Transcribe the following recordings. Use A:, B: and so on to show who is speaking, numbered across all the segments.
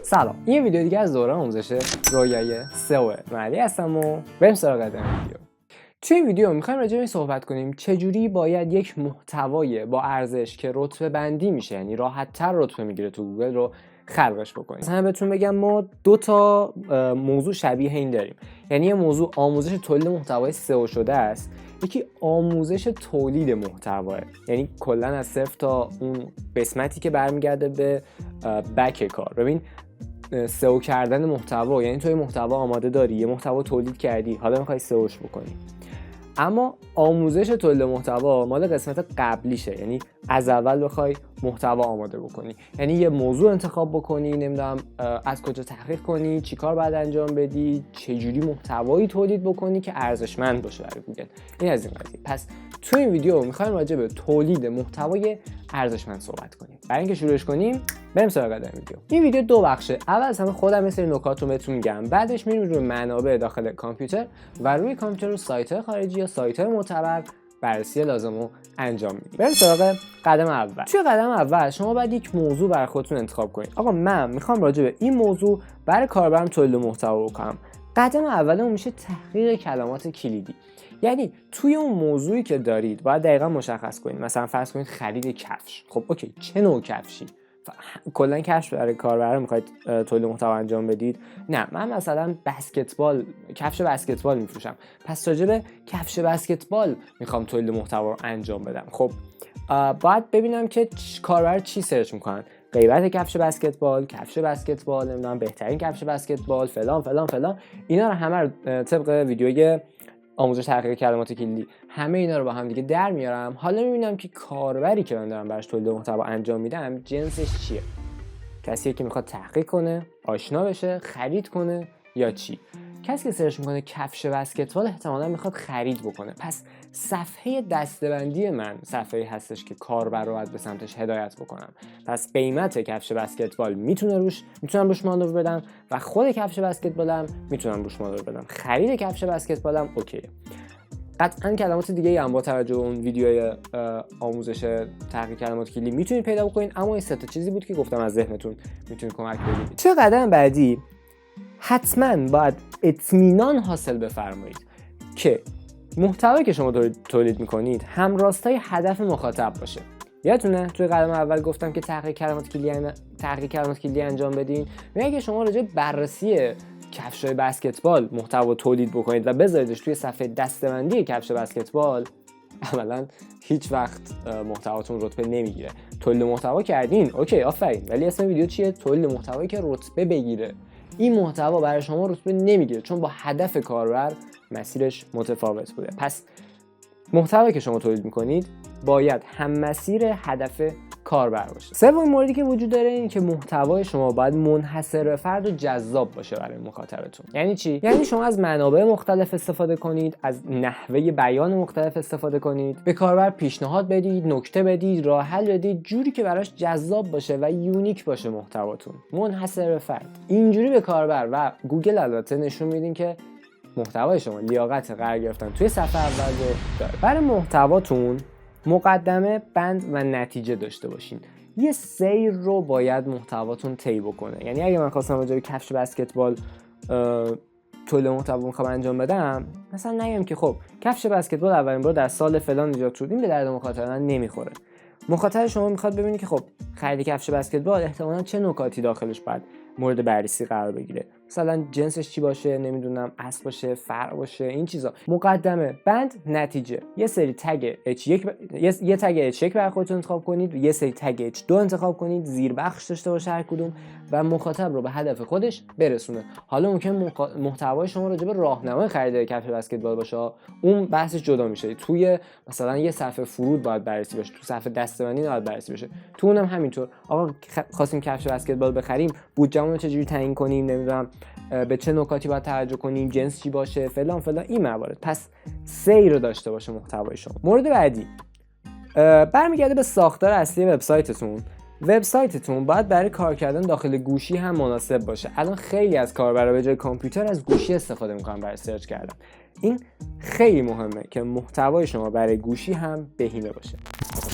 A: سلام، این یه ویدیو دیگه از دوره آموزش رویای سئو معنی هستم و بریم سراغ ویدیو. توی این ویدیو میخوایم راجع به این صحبت کنیم چجوری باید یک محتوای با ارزش که رتبه بندی میشه، یعنی راحت تر رتبه میگیره تو گوگل رو خلقش بکنیم. مثلا بهتون بگم ما دو تا موضوع شبیه این داریم، یعنی یه موضوع آموزش تولید محتوای سئو شده است، یکی آموزش تولید محتوا، یعنی کلا از صفر تا اون قسمتی که برمیگرده به بک کار. ببین سئو کردن محتوا یعنی توی محتوا آماده داری، یه محتوا تولید کردی، حالا میخوای سئوش بکنی. اما آموزش تولید محتوا مال قسمت قبلیشه، یعنی از اول بخوای محتوا آماده بکنی، یعنی یه موضوع انتخاب بکنی، نمیدونم از کجا تحقیق کنی، چیکار باید انجام بدی، چجوری محتوایی تولید بکنی که ارزشمند باشه برای گوگل. این از این قضیه. پس تو این ویدیو میخوایم راجع به تولید محتوای ارزشمند صحبت کنیم. برای اینکه شروعش کنیم بریم سراغ ویدیو. این ویدیو دو بخشه. اول از همه خودم یه سری نکات رو بهتون میگم، بعدش میریم روی منابع داخل کامپیوتر و روی کامپیوتر رو سایت‌های خارجی یا سایت‌های معتبر بررسی لازم رو انجام میدیم. بریم سراغ قدم اول. توی قدم اول شما باید یک موضوع برای خودتون انتخاب کنید. آقا من میخوام راجع به این موضوع برای کاربرم تولید محتوا بکنم. قدم اولمون میشه تحقیق کلمات کلیدی. یعنی توی اون موضوعی که دارید باید دقیقاً مشخص کنید. مثلا فرض کنید خرید کفش. خب اوکی، چه نوع کفشی؟ کلا کفش برای کاربر میخواید تولید محتوا انجام بدید؟ نه، من مثلا کفش بسکتبال میفروشم، پس راجع به کفش بسکتبال میخوام تولید محتوا رو انجام بدم. خب باید ببینم که کاربر چی سرچ میکنن، غیبت کفش بسکتبال، نمیدونم بهترین کفش بسکتبال، فلان فلان فلان. اینا رو همه رو طبق ویدیوی آموزش تحقیق کلمات کلیدی همه اینا رو با هم دیگه در میارم. حالا میبینم که کاربری که من دارم براش تولید محتوا انجام میدم جنسش چیه، کسیه که میخواد تحقیق کنه، آشنا بشه، خرید کنه، یا چی؟ کسی که سرچ میکنه کفش بسکتبال احتمالاً میخواد خرید بکنه. پس صفحه دسته‌بندی من صفحه‌ای هستش که کاربر رو باید به سمتش هدایت بکنم. پس قیمت کفش بسکتبال میتونم روش مانور بدم و خود کفش بسکتبالم میتونم روش مانور بدم. خرید کفش بسکتبالم اوکیه. قطعاً کلمات دیگه هم با توجه به اون ویدیوی آموزش تحقیق کلمات کلیدی میتونید پیدا بکنید، اما این سه تا چیزی بود که گفتم از ذهنتون میتونید کمک بگیرید. چه قدم بعدی حتما باید اطمینان حاصل بفرمایید که محتوایی که شما تولید میکنید همراستای هدف مخاطب باشه. یادتونه توی قدم اول گفتم که تحقیق کلمات کلیدی انجام بدین. اگه شما راجع به بررسی کفش‌های بسکتبال محتوا تولید بکنید و بذاریدش توی صفحه دسته‌بندی کفش بسکتبال، عملاً هیچ وقت محتواتون رتبه نمیگیره. تولید محتوا کردین، اوکی، آفرین، ولی اسم ویدیو چیه؟ تولید محتوایی که رتبه بگیره. این محتوا برای شما رتبه نمیگیره چون با هدف کاربر مسیرش متفاوت بوده. پس محتوایی که شما تولید میکنید باید هم مسیر هدف کاربر باشه. سومین موردی که وجود داره این که محتوای شما باید منحصر به فرد و جذاب باشه برای مخاطبتون. یعنی چی؟ یعنی شما از منابع مختلف استفاده کنید، از نحوه بیان مختلف استفاده کنید، به کاربر پیشنهاد بدید، نکته بدید، راه حل بدید، جوری که براش جذاب باشه و یونیک باشه محتواتون، منحصر به فرد. اینجوری به کاربر و گوگل البته نشون میدین که محتوای شما لیاقت قرار گرفتن توی صفحه اول رو داره. برای محتواتون مقدمه، بند و نتیجه داشته باشین. یه سیر رو باید محتواتون طی بکنه. یعنی اگه من خواستم راجع به کفش بسکتبال تولید محتوا میخوام انجام بدم، مثلا نگم که خب کفش بسکتبال اولین بار در سال فلان ایجاد شد، این به درد مخاطب من نمیخوره. مخاطب شما میخواد ببینه که خب خرید کفش بسکتبال احتمالاً چه نکاتی داخلش باید مورد بررسی قرار بگیره، مثلا جنسش چی باشه، نمیدونم اصل باشه، فرع باشه، این چیزا. مقدمه، بند، نتیجه. یه سری تگ H1 یه تگ H1 برای خودتون انتخاب کنید، یه سری تگ H2 انتخاب کنید، زیر بخش داشته باشه هر کدوم و مخاطب رو به هدف خودش برسونه. حالا ممکن محتوای شما راجع به راهنمای خرید کفش بسکتبال باشه، اون بحثش جدا میشه. توی مثلا یه صفحه فرود باید بررسی بشه، تو صفحه دسته‌بندی باید بررسی بشه، تو اونم همینطور. آقا خواستیم کفش بسکتبال بخریم، بودجه‌مون رو چجوری تعیین کنیم، نمیدونم به چه نکاتی باید توجه کنیم، جنس چی باشه، فلان فلان، این موارد. پس سیر رو داشته باشه محتوای شما. مورد بعدی برمیگرده به ساختار اصلی وبسایتتون. وبسایتتون باید برای کار کردن داخل گوشی هم مناسب باشه. الان خیلی از کاربرا به جای کامپیوتر از گوشی استفاده میکنن برای سرچ کردن. این خیلی مهمه که محتوای شما برای گوشی هم بهینه باشه.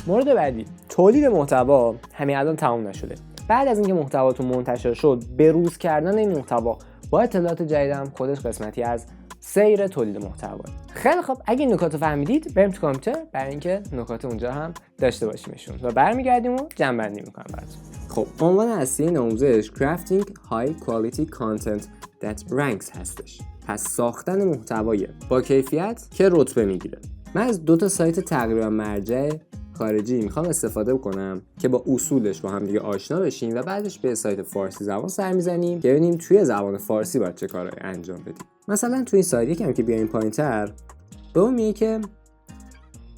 A: مورد بعدی، تولید محتوا همین الان تمام نشده. بعد از اینکه محتواتون منتشر شد، بروز کردن این محتوا با اطلاعات جدیدم خودش قسمتی از سیر تولید محتوا. خیلی خب، اگه این نکات رو فهمیدید بریم تو کامپیوتر برای اینکه نکات اونجا هم داشته باشیمشون و برمیگردیم و جمع‌بندی می‌کنم براتون. خب عنوان اصلی این آموزش Crafting High Quality Content That Ranks هستش. پس ساختن محتوای با کیفیت که رتبه میگیره. من از 2 سایت تقریبا مرجع خارجی میخوام استفاده بکنم که با اصولش با هم دیگه آشنا بشیم و بعدش به سایت فارسی زبان سر میزنیم که ببینیم توی زبان فارسی باید چه کارایی انجام بدیم. مثلا توی این سایت یکم که بیایم پایین‌تر به اون میگه که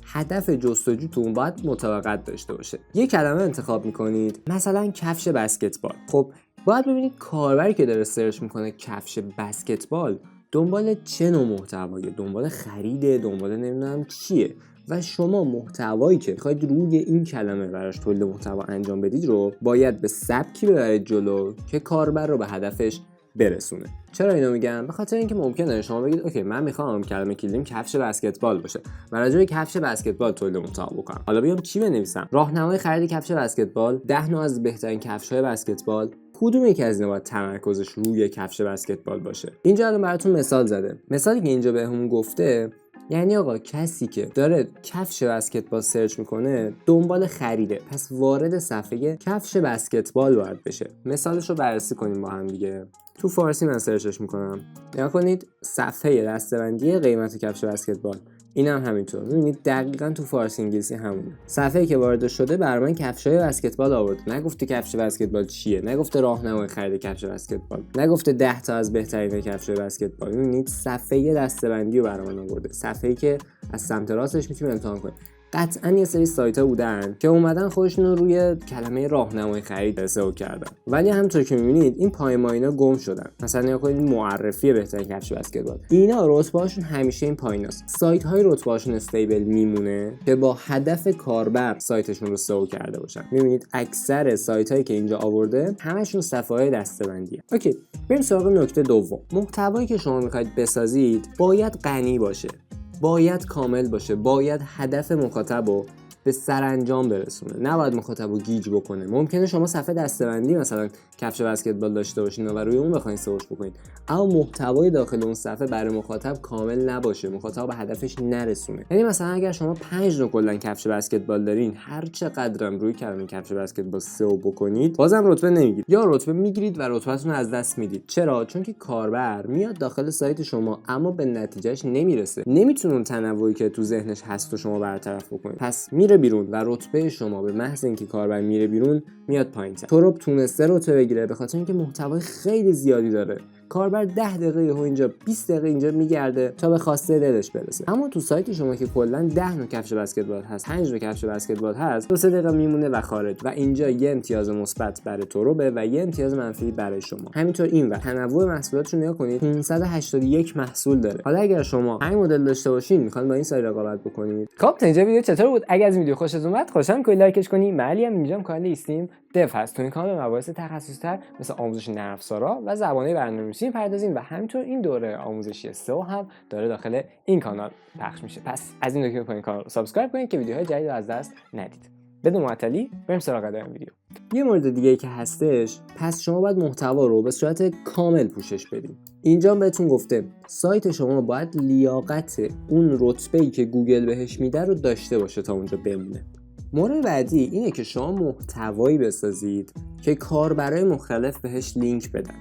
A: هدف جستجوتون باید مطابقت داشته باشه. یه کلمه انتخاب میکنید، مثلا کفش بسکتبال. خب باید ببینید کاربری که داره سرچ میکنه کفش بسکتبال دنبال چه نوع محتوایی، دنبال خریده، دنبال نمیدونم چیه، و شما محتوایی که میخواید روی این کلمه براش تولید محتوا انجام بدید رو باید به سبکی ببرید جلو که کاربر رو به هدفش برسونه. چرا اینو میگم؟ به خاطر اینکه ممکنه شما بگید اوکی من میخوام کلمه کلیدیم کفش بسکتبال باشه و راجع به کفش بسکتبال تولید محتوا بکنم. حالا بیام چی بنویسم؟ راهنمای خرید کفش بسکتبال، 10 نوع از بهترین کفش‌های بسکتبال. کدوم یکی از اینا باید تمرکزش روی کفش بسکتبال باشه؟ اینجا الان براتون مثال زده. مثالی که اینجا بهمون گفته یعنی آقا کسی که داره کفش بسکتبال سرچ میکنه دنبال خریده، پس وارد صفحه کفش بسکتبال باید بشه. مثالش رو بررسی کنیم با هم دیگه. تو فارسی من سرچش میکنم، نگاه کنید صفحه دسته‌بندی قیمت کفش بسکتبال، این هم همینطور. میبینید دقیقاً تو فارسی انگلیسی همونه. صفحه‌ای که وارد شده برای من کفشای بسکتبال آورده. نگفته کفش بسکتبال چیه، نگفته راهنمای خرید کفش بسکتبال، نگفته 10 تا از بهترین کفشای بسکتبال. میبینید صفحه دسته‌بندی رو برای من آورده. صفحه‌ای که از سمت راستش میتونید امتحان کنید. قطعاً یه سری سایت‌ها بودن که اومدن خودشون رو روی کلمه راهنمای خرید سئو کردن، ولی همونطور که می‌بینید این پایماینا گم شدن. مثلا نگاه کنید معرفی بهترین کفش بسکتبال، اینا رتبه‌هاشون همیشه این پاییناست. سایت‌های رتبه‌هاشون استیبل میمونه که با هدف کاربر سایتشون رو سئو کرده باشن. می‌بینید اکثر سایت‌هایی که اینجا آورده همشون صفحه‌های دسته‌بندیه. اوکی، بریم سراغ نکته دوم. محتوایی که شما می‌خواید بسازید باید غنی باشه، باید کامل باشه، باید هدف مخاطب رو به سرانجام برسونه، نباید مخاطب رو گیج بکنه. ممکنه شما صفحه دسته‌بندی مثلا کفش بسکتبال داشته باشین و روی اون بخواید سئوش بکنید، اما محتوای داخل اون صفحه برای مخاطب کامل نباشه، مخاطب به هدفش نرسونه. یعنی مثلا اگر شما 5 نوع کلا کفش بسکتبال دارین، هر چقدرم روی کلمه کفش بسکتبال سئو بکنید بازم رتبه نمیگیرید، یا رتبه میگیرید و رتبهتون رو از دست میدید. چرا؟ چون که کاربر میاد داخل سایت شما اما به نتیجهش نمیرسه، نمیتونه اون تنوعی که تو ذهنش هست و شما برطرف بکنید، پس میره بیرون و رتبه شما به محض اینکه کاربر میره بیرون میاد پایین‌تر. تورپ تونسته رتبه بگیره به خاطر اینکه محتوای خیلی زیادی داره. کاربر 10 دقیقه اینجا 20 دقیقه اینجا میگرده تا به خواسته دلش برسه. اما تو سایت شما که کلا 10 نوع کفش بسکتبال هست، 5 نوع کفش بسکتبال هست، 2-3 دقیقه میمونه و خارج، و اینجا یه امتیاز مثبت برای تورپه و یه امتیاز منفی برای شما. همینطور این و تنوع محصولاتشو نگاه کنید، 581 محصول داره. حالا اگر شما 5 مدل داشته باشین میخوان با این سایت رقابت بکنید. خب تا اینجا ویدیو چطور بود؟ اگر از ویدیو خوشت اومد خوشحالم که لایکش کنی. معلی هم اینجا کانال ایستیم دو هست، تو این کانال مباحث تخصصی‌تر مثل آموزش نرم افزارا و زبان‌های برنامه‌نویسی می‌پردازیم و همینطور این دوره آموزشی سئو هم داره داخل این کانال پخش میشه. پس از این دکمه کنید کانال رو سابسکرایب کنید که ویدیوهای جدید رو از دست ندید. بدون معطلی بریم سراغ ادامه ویدیو. یه مورد دیگه که هستش، پس شما باید محتوا رو به صورت کامل پوشش بدید. اینجا بهتون گفته سایت شما باید لیاقت اون رتبه‌ای که گوگل بهش میده رو داشته باشه تا اونجا بمونه. مورد بعدی اینه که شما محتوایی بسازید که کاربرای مختلف بهش لینک بدن.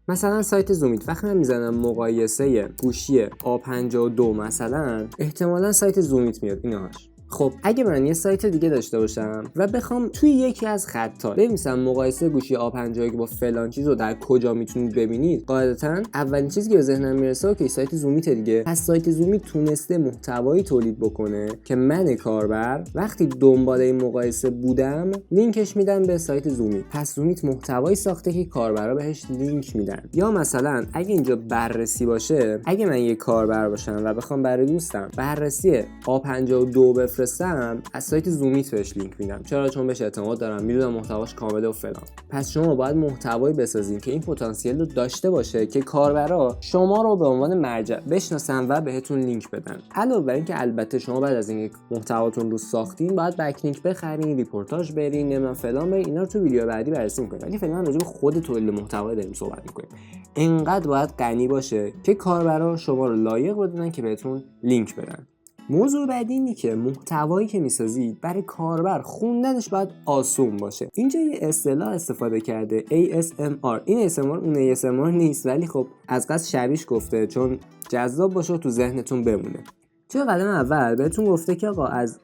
A: مثلا سایت زومیت، وقتی من میزنم مقایسه گوشی A52 مثلا، احتمالا سایت زومیت میاد اینهاش. خب اگه من یه سایت دیگه داشته باشم و بخوام توی یکی از خط‌ها بنویسم مقایسه گوشی A52 با فلان چیز رو در کجا میتونید ببینید، قاعدتاً اولین چیزی که به ذهنم میرسه که سایت زومیت دیگه. پس سایت زومیت تونسته محتوایی تولید بکنه که من کاربر وقتی دنبال این مقایسه بودم لینکش میدم به سایت زومیت. پس زومیت محتوایی ساخته که کاربرا بهش لینک میدن. یا مثلا اگه اینجا بررسی باشه، اگه من یه کاربر باشم و بخوام برای دوستم بررسی A52 میفرستم از سایت زومیت بهش لینک میدم. چرا؟ چون بهش اعتماد دارم، میدونم محتواش کامله و فلان. پس شما باید محتوایی بسازین که این پتانسیل رو داشته باشه که کاربرا شما رو به عنوان مرجع بشناسن و بهتون لینک بدن. علاوه بر اینکه البته شما بعد از اینکه محتواتون رو ساختین باید بک لینک بخرین، ریپورتاج برین، نمیدونم فلان برین. اینا رو تو ویدیو بعدی بررسی می‌کنیم. ولی فعلا راجع به خود تولید محتوا داریم صحبت می‌کنیم. اینقدر باید غنی باشه که کاربرا شما رو لایق بدونن که بهتون لینک بدن. موضوع بعدی اینه که محتوایی که میسازید برای کاربر خوندنش باید آسون باشه. اینجا یه اصطلاح استفاده کرده ASMR. این ASMR اون ASMR نیست، ولی خب از قصد شبیهش گفته چون جذاب باشه و تو ذهنتون بمونه. توی قدم اول بهتون گفته که آقا از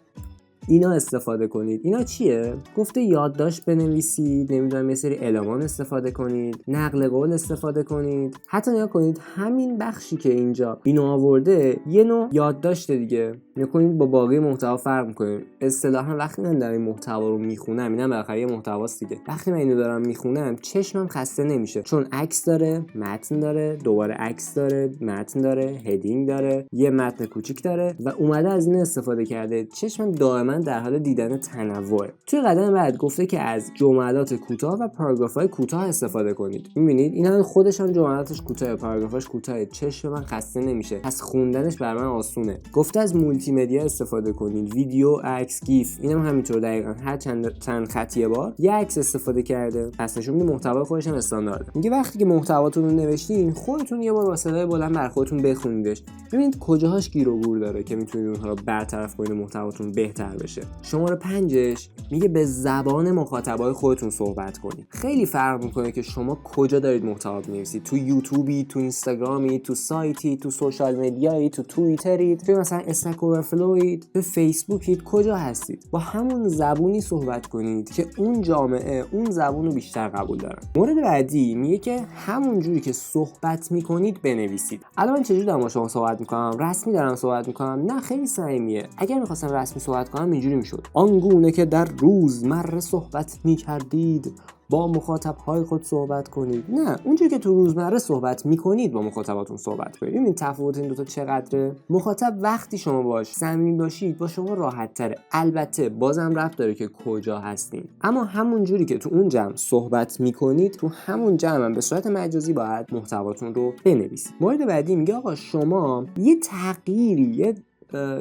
A: اینا استفاده کنید. اینا چیه؟ گفته یادداشت بنویسید، نمیدونم یه سری المان استفاده کنید، نقل قول استفاده کنید. حتی نگاه کنید همین بخشی که اینجا اینو آورده یه نوع یادداشت دیگه. نکنید با باقی محتوا فرق می‌کنه. اصطلاحاً وقتی من دارم این محتوا رو میخونم، اینا بالاخره یه محتواست دیگه. وقتی من اینو دارم میخونم چشمم خسته نمیشه، چون عکس داره، متن داره، دوباره عکس داره، متن داره، هدینگ داره، یه متن کوچیک داره و اومده از این استفاده کرده. چشمم دائما در حال دیدن تنوع. توی قدم بعد گفته که از جملات کوتاه و پاراگراف‌های کوتاه استفاده کنید. می‌بینید اینا خودش هم جملاتش کوتاه، پاراگرافاش کوتاه، چشم من خسته نمیشه، پس خوندنش بر من آسونه. گفته از مولتی مدیا استفاده کنید، ویدیو، عکس، گیف. اینم همینطور دقیقاً هر چند خطی بار یه عکس استفاده کرده. پس نشون میده محتوای خودش هم استاندارده. میگه وقتی که محتواتون رو نوشتین خودتون یه بار با صدای بلند بر خودتون بخونیدش. ببینید کجاهاش گیر و گور داره که میتونید اونها رو برطرف کنید و محتواتون بهتر بشه. شماره 5 میگه به زبان مخاطبای خودتون صحبت کنید. خیلی فرق میکنه که شما کجا دارید محتوا می‌نویسید. تو یوتیوبی، تو اینستاگرامی، تو سایتی، تو سوشال مدیایی، تو توییترید، تو مثلا استک اوورفلوید، تو فیسبوکید، کجا هستید؟ با همون زبونی صحبت کنید که اون جامعه اون زبونو بیشتر قبول داره. مورد بعدی میگه که همون جوری که صحبت میکنید بنویسید. الان من چجوری دارم با شما صحبت میکنم؟ رسمی دارم صحبت میکنم؟ نه، خیلی صمیمیه. اگر می‌خواستم رسمی صحبت کنم اینجوری میشد: آنگونه که در روزمره صحبت میکردید با مخاطب‌های خود صحبت کنید. نه، اونجوری که تو روزمره صحبت میکنید با مخاطباتون صحبت کنید. ببین تفاوت این دو تا چقدره. مخاطب وقتی شما باش صمیمی باشید با شما راحت تره. البته بازم ربط داره که کجا هستین، اما همون جوری که تو اون جمع صحبت میکنید تو همون جمع هم به صورت مجازی باید محتواتون رو بنویسید. مورد بعدی میگه آقا شما یه تغییری، یه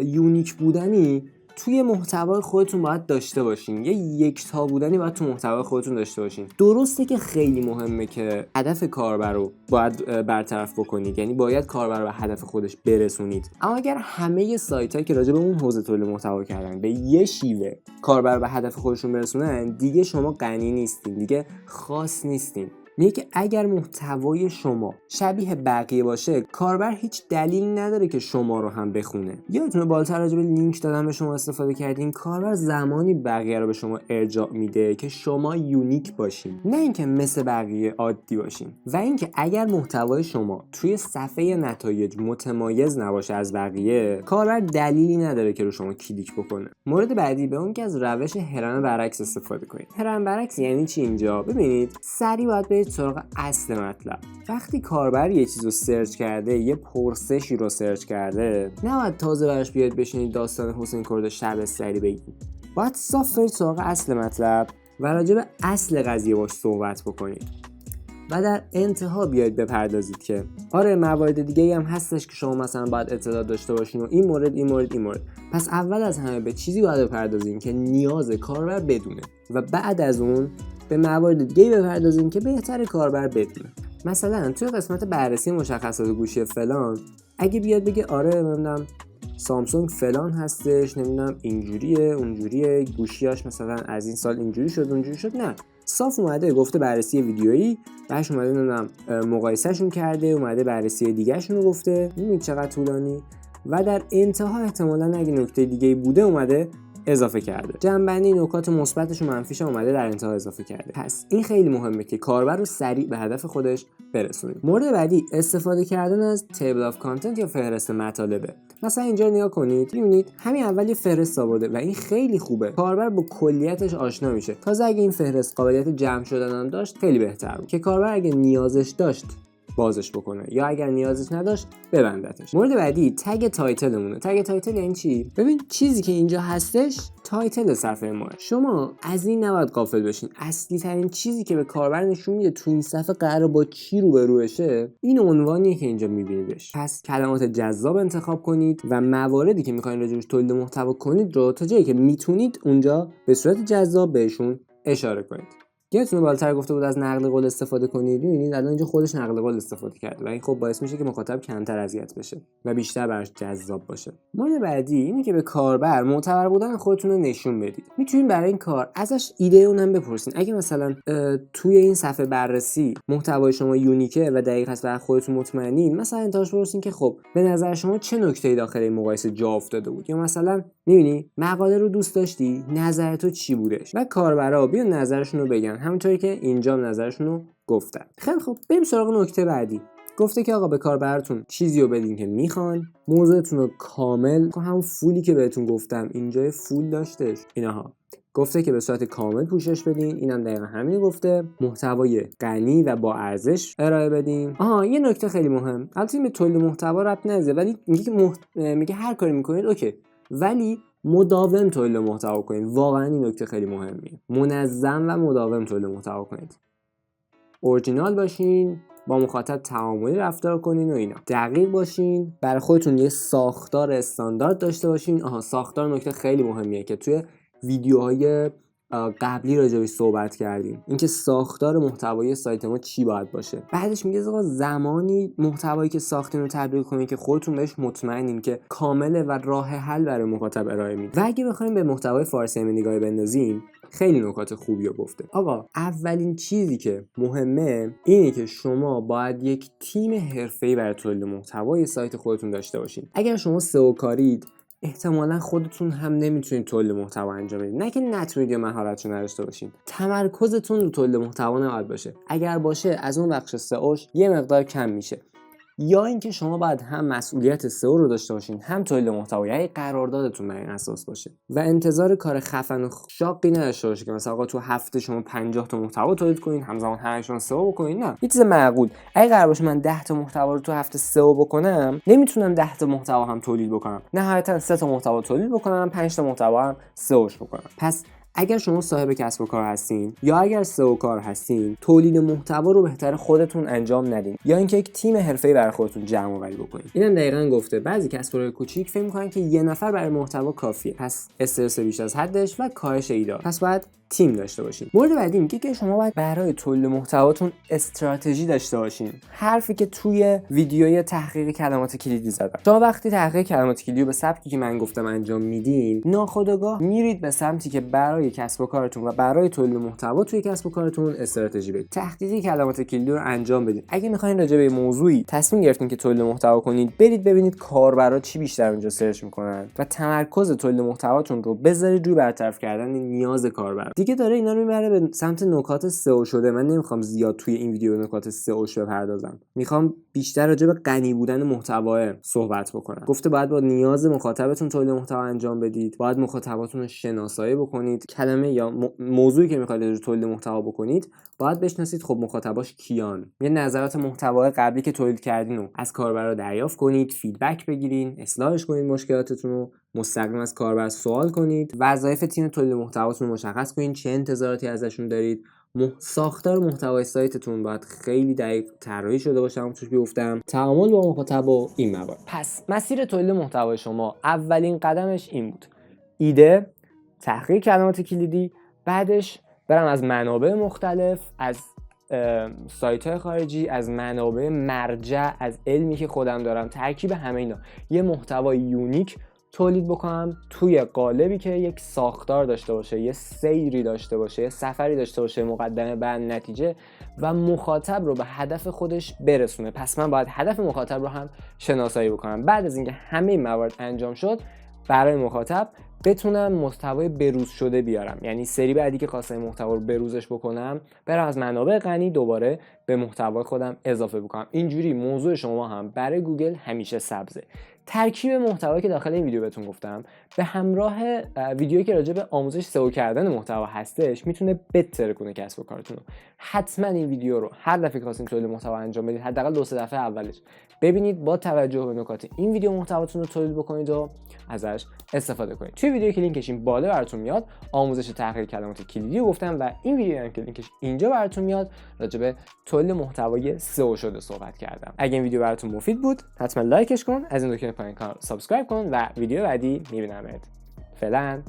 A: یونیک بودنی توی محتوای خودتون باید داشته باشین. یه یکتا بودنی باید تو محتوای خودتون داشته باشین. درسته که خیلی مهمه که هدف کاربر رو باید برطرف بکنید، یعنی باید کاربر رو به هدف خودش برسونید. اما اگر همه سایت‌هایی که راجع به اون حوزه تولید محتوا کردن به یه شیوه کاربر به هدف خودشون برسونن، دیگه شما غنی نیستین، دیگه خاص نیستین. میگه که اگر محتوای شما شبیه بقیه باشه، کاربر هیچ دلیلی نداره که شما رو هم بخونه. یادتونه بالاتر راجع به لینک دادن به شما استفاده کردین. کاربر زمانی بقیه رو به شما ارجاع میده که شما یونیک باشین، نه اینکه مثل بقیه عادی باشین. و اینکه اگر محتوای شما توی صفحه نتایج متمایز نباشه از بقیه، کاربر دلیلی نداره که رو شما کلیک بکنه. مورد بعدی به اون که از روش هرم برعکس استفاده کنید. هرم برعکس یعنی چی اینجا؟ ببینید سریع باید سراغ اصل مطلب. وقتی کاربر یه چیزو سرچ کرده، یه پرسشی رو سرچ کرده، نباید تازه براش بیاد بشینید داستان حسین کرد شب سری بگید. باید صاف برید سراغ اصل مطلب و راجع به اصل قضیه باش صحبت بکنید. و در انتها بیاید بپردازید که آره موارد دیگه هم هستش که شما مثلا باید اطلاع داشته باشین و این مورد. پس اول از همه به چیزی باید بپردازین که نیاز کاربر بدونه و بعد از اون به موارد دیگه بپردازیم که بهتر کاربر بدونه. مثلا توی قسمت بررسی مشخصات گوشی فلان اگه بیاد بگه آره نمیدونم سامسونگ فلان هستش، نمیدونم اینجوریه اونجوریه، گوشیاش مثلا از این سال اینجوری شد اونجوری شد، نه، صاف اومده گفته بررسی ویدیویی، بعدش اومده نمیدونم مقایسهشون کرده، اومده بررسی دیگه‌شون رو گفته، میبینید چقدر طولانی. و در انتها احتمالاً اگه نکته دیگه‌ای بوده اومده اضافه کرده. جنبندی نکات مثبتش و منفیش اومده در انتها اضافه کرده. پس این خیلی مهمه که کاربر رو سریع به هدف خودش برسونید. مورد بعدی استفاده کردن از تیبل آف کانتنت یا فهرست مطالبه. مثلا اینجا نگاه کنید، می‌بینید همین اول یه فهرست آورده و این خیلی خوبه. کاربر با کلیتش آشنا میشه. تازه اگه این فهرست قابلیت جمع شدن هم داشت خیلی بهتر بود که کاربر اگه نیازش داشت بازش بکنه یا اگر نیازش نداشت ببندتش. مورد بعدی تگ تایتلمونه. تگ تایتل یعنی چی؟ ببین چیزی که اینجا هستش تایتل صفحه ما. شما از این نباید غافل بشین. اصلی ترین چیزی که به کاربر نشون میده تو این صفحه قراره با چی روبرو بشه این عنوانیه که اینجا میبینیدش. پس کلمات جذاب انتخاب کنید و مواردی که میخواین راجعش تولید محتوا کنید رو تا جایی که میتونید اونجا به صورت جذاب بهشون اشاره کنید. یادتونه بالاتر گفته بود از نقل قول استفاده کنید. ببینید الان اینجا خودش نقل قول استفاده کرد و این خب باعث میشه که مخاطب کمتر اذیت بشه و بیشتر براش جذاب باشه. مورد بعدی اینه که به کاربر معتبر بودن خودتون رو نشون بدید. میتونید برای این کار ازش ایده اونم بپرسین. اگه مثلا توی این صفحه بررسی محتوای شما یونیکه و دقیق هست و خودتون مطمئنین، مثلا انتهاش بپرسین که خب به نظر شما چه نکته‌ای داخل این مقایسه جا افتاده بود، یا مثلا میبینی مقاله رو دوست داشتی، نظر تو چی بودش؟ و کاربرا بیان نظرشون رو بگن، همونطوری که اینجا نظرشون رو گفتن. خیلی خب بریم سراغ نکته بعدی. گفته که آقا به کاربراتون چیزی رو بدین که میخوان، موضوعتون رو کامل، همون فولی که بهتون گفتم اینجا فول داشتش اینها. گفته که به صورت کامل پوشش بدین، اینم دقیقاً همین گفته. محتوای غنی و با ارزش ارائه بدین. یه نکته خیلی مهم، البته به تولید محتوا ربط نداره ولی میگه هر کاری میکنید اوکی، ولی مداوم تولید محتوا کنید. واقعا این نکته خیلی مهمیه. منظم و مداوم تولید محتوا کنید. اورجینال باشین، با مخاطب تعاملی رفتار کنین و اینا. دقیق باشین، برای خودتون یه ساختار استاندارد داشته باشین. ساختار نکته خیلی مهمیه که توی ویدیوهای قبلی راجعش صحبت کردیم، اینکه ساختار محتوای سایت ما چی باید باشه. بعدش میگه آقا زمانی محتوایی که ساختین رو تبلیغ کنین که خودتون بهش مطمئنین که کامله و راه حل برای مخاطب ارائه میدید. و اگه بخوایم به محتوای فارسی هم نگاهی بندازیم، خیلی نکات خوبی رو گفته. آقا اولین چیزی که مهمه اینه که شما باید یک تیم حرفه‌ای برای تولید محتوای سایت خودتون داشته باشین. اگر شما سئو کارید، احتمالا خودتون هم نمیتونید تولید محتوا انجام بدید. نه که نتونید یا مهارتشو نداشته باشین، تمرکزتون رو تولید محتوا نباید باشه. اگر باشه از اون بخش سئوش یه مقدار کم میشه. یا اینکه شما باید هم مسئولیت سئو رو داشته باشین، هم تولید محتوا، یعنی قراردادتون بر این اساس باشه و انتظار کار خفن و شاقی نداشته باشه که مثلا آقا تو هفته شما 50 تا محتوا تولید کنین، همزمان همشون سئو بکنین. نه، یه چیز معقول. اگه قرار باشه من 10 تا محتوا رو تو هفته سئو بکنم، نمیتونم 10 تا محتوا هم تولید بکنم. نهایتا 3 تا محتوا تولید بکنم، 5 تا محتوا هم سئوش بکنم. پس اگر شما صاحب کسب و کار هستین یا اگر سئو کار هستین، تولید محتوا رو بهتر خودتون انجام ندین یا اینکه یک تیم حرفه‌ای برای خودتون جمع آوری بکنید. اینم دقیقاً گفته. بعضی کسب و کارهای کوچیک فکر می‌کنن که یه نفر برای محتوا کافیه، پس استرس بیش از حدش و کاهش ایده. پس باید تیم داشته باشین. مورد بعدی میگه که شما باید برای تولید محتواتون استراتژی داشته باشین. حرفی که توی ویدیوی تحقیق کلمات کلیدی زدم. شما وقتی تحقیق کلمات کلیدی رو به سبکی که من گفتم انجام میدین، ناخودآگاه میرید به سمتی که برای کسب و کارتون و برای تولید محتوا توی کسب و کارتون استراتژی بدید. تحقیق کلمات کلیدی رو انجام بدید. اگه میخواین راجع به موضوعی تصمیم گرفتین که تولید محتوا کنید، برید ببینید کاربرا چی بیشتر اونجا سرچ میکنن و تمرکز تولید محتواتون رو بذارید روی برطرف کردن نیاز کاربر. دیگه داره اینا رو میبره به سمت نکات سئو شده. من نمیخوام زیاد توی این ویدیو نکات سئوش بپردازم. میخوام بیشتر راجع به غنی بودن محتوا صحبت بکنم. گفته باید با نیاز مخاطبتون تولید محتوا انجام بدید. باید مخاطباتون رو شناسایی بکنید. کلمه یا موضوعی که میخواید تولید محتوا بکنید، باید بشناسید خب مخاطباش کیان. یه نظرات محتوای قبلی که تولید کردین رو از کاربرا دریافت کنید، فیدبک بگیرین، اصلاحش کنید، مشکلاتتون رو مستقیم از کاربر سوال کنید، وظایف تیم تولید محتواتون رو مشخص کنید، چه انتظاراتی ازشون دارید. ساختار محتوای سایتتون باید خیلی دقیق طراحی شده باشه، همونطور که گفتم، تعامل با مخاطب و این موارد. پس مسیر تولید محتوای شما اولین قدمش این بود: ایده، تحقیق کلمات کلیدی، بعدش برم از منابع مختلف، از سایت‌های خارجی، از منابع مرجع، از علمی که خودم دارم، ترکیب همه اینا یه محتوای یونیک تولید بکنم توی قالبی که یک ساختار داشته باشه، یه سیری داشته باشه، یه سفری داشته باشه، مقدمه بعد نتیجه، و مخاطب رو به هدف خودش برسونه. پس من باید هدف مخاطب رو هم شناسایی بکنم. بعد از اینکه همه این موارد انجام شد، برای مخاطب بتونم محتوای بروز شده بیارم. یعنی سری بعدی که خواستم محتوا رو بروزش بکنم، برم از منابع غنی دوباره به محتوای خودم اضافه بکنم. اینجوری موضوع شما هم برای گوگل همیشه سبزه. ترکیب محتوایی که داخل این ویدیو بهتون گفتم به همراه ویدیویی که راجع به آموزش سئو کردن محتوا هستش میتونه بهتر کنه کسب و کارتون رو. حتما این ویدیو رو هر دفعه که خواستین تولید محتوا انجام بدید حداقل 2-3 دفعه اولش ببینید، با توجه به نکات این ویدیو محتواتون رو تولید بکنید و ازش استفاده کنید. توی ویدیویی که لینکش این بالا براتون میاد آموزش تحقیق کلمات کلیدی رو گفتم و این ویدیو هم که لینکش اینجا براتون میاد راجع به تولید محتوای سئو شده صحبت کردم. اگه این ویدیو براتون مفید بود حتما لایکش کن، از این دکمه پایین کانال سابسکرایب کن و ویدیو بعدی میبینمت. فعلا